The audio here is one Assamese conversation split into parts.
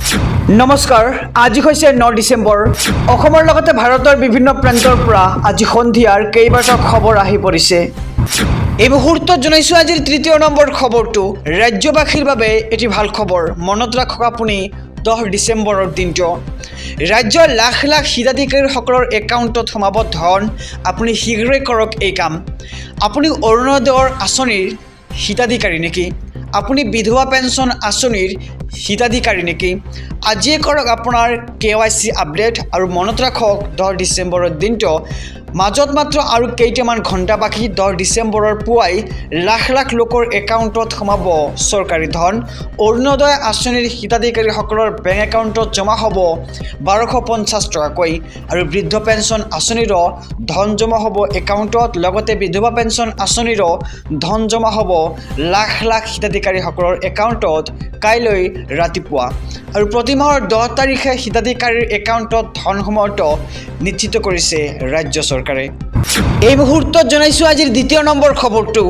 নমস্কাৰ, আজি হৈছে 9 ডিচেম্বৰ। অসমৰ লগতে ভাৰতৰ বিভিন্ন প্ৰান্তৰ পৰা আজি সন্ধিয়াৰ কেইবাটাও খবৰ আহি পৰিছে। এই মুহূৰ্তত জনাইছোঁ আজিৰ 3 নম্বৰ খবৰটো ৰাজ্যবাসীৰ বাবে এটি ভাল খবৰ। মনত ৰাখক আপুনি 10 ডিচেম্বৰৰ দিনটো ৰাজ্যৰ লাখ লাখ হিতাধিকাৰীসকলৰ একাউণ্টত সোমাব ধন। আপুনি শীঘ্ৰেই কৰক এই কাম। আপুনি অৰুণোদয়ৰ আঁচনিৰ হিতাধিকাৰী নেকি? আপুনি বিধৱা পেঞ্চন আঁচনিৰ হিতাধিকাৰী নেকি? আজিয়ে কৰক আপোনাৰ KYC আপডেট আৰু মনত ৰাখক 10 ডিচেম্বৰৰ দিনটো মাজত মাত্ৰ আৰু কেইটামান ঘণ্টা বাকী। 10 ডিচেম্বৰৰ পুৱাই লাখ লাখ লোকৰ একাউণ্টত সোমাব চৰকাৰী ধন। অৰুণোদয় আঁচনিৰ হিতাধিকাৰীসকলৰ বেংক একাউণ্টত জমা হ'ব 1250 টকাকৈ আৰু বৃদ্ধ পেঞ্চন আঁচনিৰো ধন জমা হ'ব একাউণ্টত। লগতে বিধৱা পেঞ্চন আঁচনিৰো ধন জমা হ'ব লাখ লাখ হিতাধিকাৰীসকলৰ একাউণ্টত কাইলৈ ৰাতিপুৱা। আৰু প্ৰতি মাহৰ 10 তাৰিখে হিতাধিকাৰীৰ একাউণ্টত ধন সোমোৱাটো নিশ্চিত কৰিছে ৰাজ্য চৰকাৰে। এই মুহূৰ্তত জনাইছোঁ আজিৰ 2 নম্বৰ খবৰটো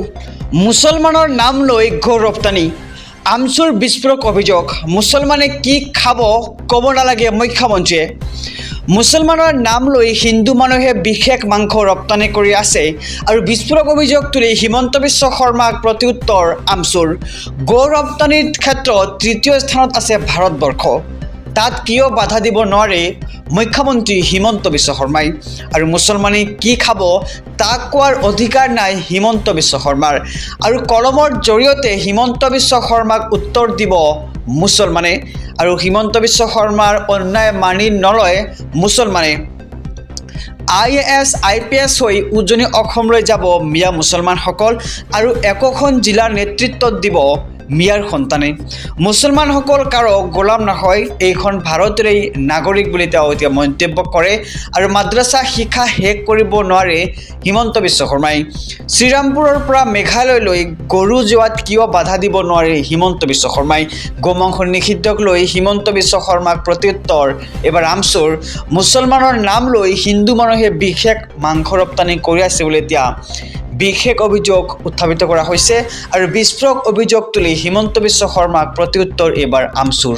মুছলমানৰ নাম লৈ ঘোৰ ৰপ্তানি। আমচুৰ বিস্ফোৰক অভিযোগ। মুছলমানে কি খাব ক'ব নালাগে মুখ্যমন্ত্ৰীয়ে। মুছলমানৰ নাম লৈ হিন্দু মানুহে বিশেষ মাংস ৰপ্তানি কৰি আছে আৰু বিস্ফোৰক অভিযোগ তুলি হিমন্ত বিশ্ব শৰ্মাক প্ৰত্যুত্তৰ আমচুৰ। গো ৰপ্তানিৰ ক্ষেত্ৰত 3য় স্থানত আছে ভাৰতবৰ্ষ। তাত কিয় বাধা দিব নোৱাৰে মুখ্যমন্ত্ৰী হিমন্ত বিশ্ব শৰ্মাই। আৰু মুছলমানে কি খাব তাক কোৱাৰ অধিকাৰ নাই হিমন্ত বিশ্ব শৰ্মাৰ। আৰু কলমৰ জৰিয়তে হিমন্ত বিশ্ব শৰ্মাক উত্তৰ দিব মুছলমানে। আৰু হিমন্ত বিশ্ব শৰ্মাৰ অন্যায় মানি নলয় মুছলমানে। IAS IPS হৈ উজনি অসমলৈ যাব মিয়া মুছলমানসকল আৰু একোখন জিলাৰ নেতৃত্বত দিব মিয়াৰ সন্তানে। মুছলমানসকল কাৰো গোলাম নহয়, এইখন ভাৰতৰেই নাগৰিক বুলি তেওঁ এতিয়া মন্তব্য কৰে। আৰু মাদ্ৰাছা শিক্ষা শেষ কৰিব নোৱাৰে হিমন্ত বিশ্ব শৰ্মাই। শ্ৰীৰামপুৰৰ পৰা মেঘালয়লৈ গৰু যোৱাত কিয় বাধা দিব নোৱাৰে হিমন্ত বিশ্ব শৰ্মাই। গোমাংস নিষিদ্ধক লৈ হিমন্ত বিশ্ব শৰ্মাক প্ৰত্যুত্তৰ এবাৰ আমচুৰ। মুছলমানৰ নাম লৈ হিন্দু মানুহে বিশেষ মাংস ৰপ্তানি কৰি আছে বুলি এতিয়া বিশেষ অভিযোগ উত্থাপিত কৰা হৈছে আৰু বিস্ফোৰক অভিযোগ তুলি হিমন্ত বিশ্ব শৰ্মাক প্ৰত্যুত্তৰ এবাৰ আমচুৰ।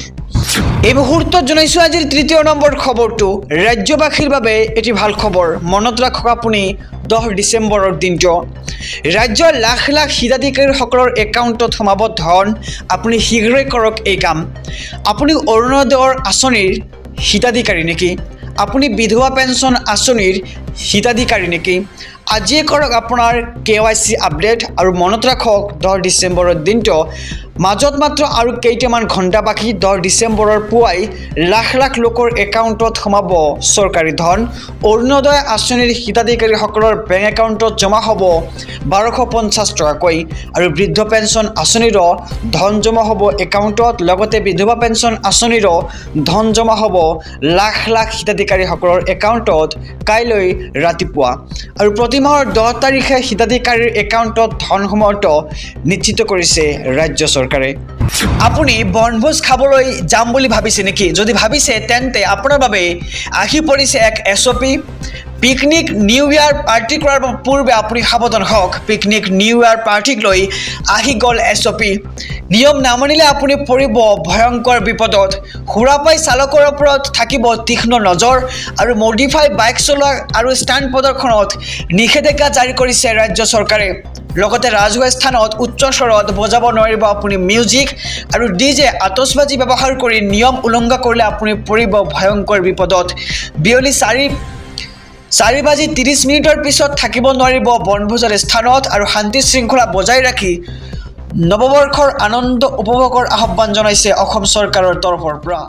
এই মুহূৰ্তত জনাইছোঁ আজিৰ 3 নম্বৰ খবৰটো ৰাজ্যবাসীৰ বাবে এটি ভাল খবৰ। মনত ৰাখক আপুনি 10 ডিচেম্বৰৰ দিনটো ৰাজ্যৰ লাখ লাখ হিতাধিকাৰীসকলৰ একাউণ্টত সোমাব ধন। আপুনি শীঘ্ৰেই কৰক এই কাম। আপুনি অৰুণোদয়ৰ আঁচনিৰ হিতাধিকাৰী নেকি? আপুনি বিধৱা পেঞ্চন আঁচনিৰ হিতাধিকাৰী নেকি? আজিয়ে কৰক আপোনাৰ KYC আপডেট আৰু মনত ৰাখক 10 ডিচেম্বৰৰ দিনটো মাজত মাত্ৰ আৰু কেইটামান ঘণ্টা বাকী। 10 ডিচেম্বৰৰ পুৱাই লাখ লাখ লোকৰ একাউণ্টত সোমাব চৰকাৰী ধন। অৰুণোদয় আঁচনিৰ হিতাধিকাৰীসকলৰ বেংক একাউণ্টত জমা হ'ব 1250 টকাকৈ আৰু বৃদ্ধ পেঞ্চন আঁচনিৰো ধন জমা হ'ব একাউণ্টত। লগতে বিধৱা পেঞ্চন আঁচনিৰো ধন জমা হ'ব লাখ লাখ হিতাধিকাৰীসকলৰ একাউণ্টত কাইলৈ ৰাতিপুৱা। আৰু প্ৰতি মাহৰ 10 তাৰিখে হিতাধিকাৰীৰ একাউণ্টত ধন সোমোৱাটো নিশ্চিত কৰিছে ৰাজ্য চৰকাৰে। আপুনি বনভোজ খাবলৈ যাম বুলি ভাবিছে নেকি? যদি ভাবিছে তেন্তে আপোনাৰ বাবে আহি পৰিছে এক SOP। পিকনিক নিউ ইয়াৰ পাৰ্টি কৰাৰ পূৰ্বে আপুনি সাৱধান হওক। পিকনিক নিউ ইয়াৰ পাৰ্টিক লৈ আহি গ'ল SOP। নিয়ম নামানিলে আপুনি পৰিব ভয়ংকৰ বিপদত। সুৰাপাই চালকৰ ওপৰত থাকিব তীক্ষ্ণ নজৰ আৰু মডিফাই বাইক চলোৱা আৰু ষ্টাণ্ট প্ৰদৰ্শনত নিষেধাজ্ঞা জাৰি কৰিছে ৰাজ্য চৰকাৰে। লগতে ৰাজহুৱা স্থানত উচ্চ স্বৰত বজাব নোৱাৰিব আপুনি মিউজিক আৰু DJ আতচবাজি ব্যৱহাৰ কৰি নিয়ম উলংঘা কৰিলে আপুনি পৰিব ভয়ংকৰ বিপদত। বিয়লি 4:30 পিছত থাকিব নোৱাৰিব বনভোজৰ স্থানত আৰু শান্তি শৃংখলা বজাই ৰাখি নৱবৰ্ষৰ আনন্দ উপভোগৰ আহ্বান জনাইছে অসম চৰকাৰৰ তৰফৰ পৰা।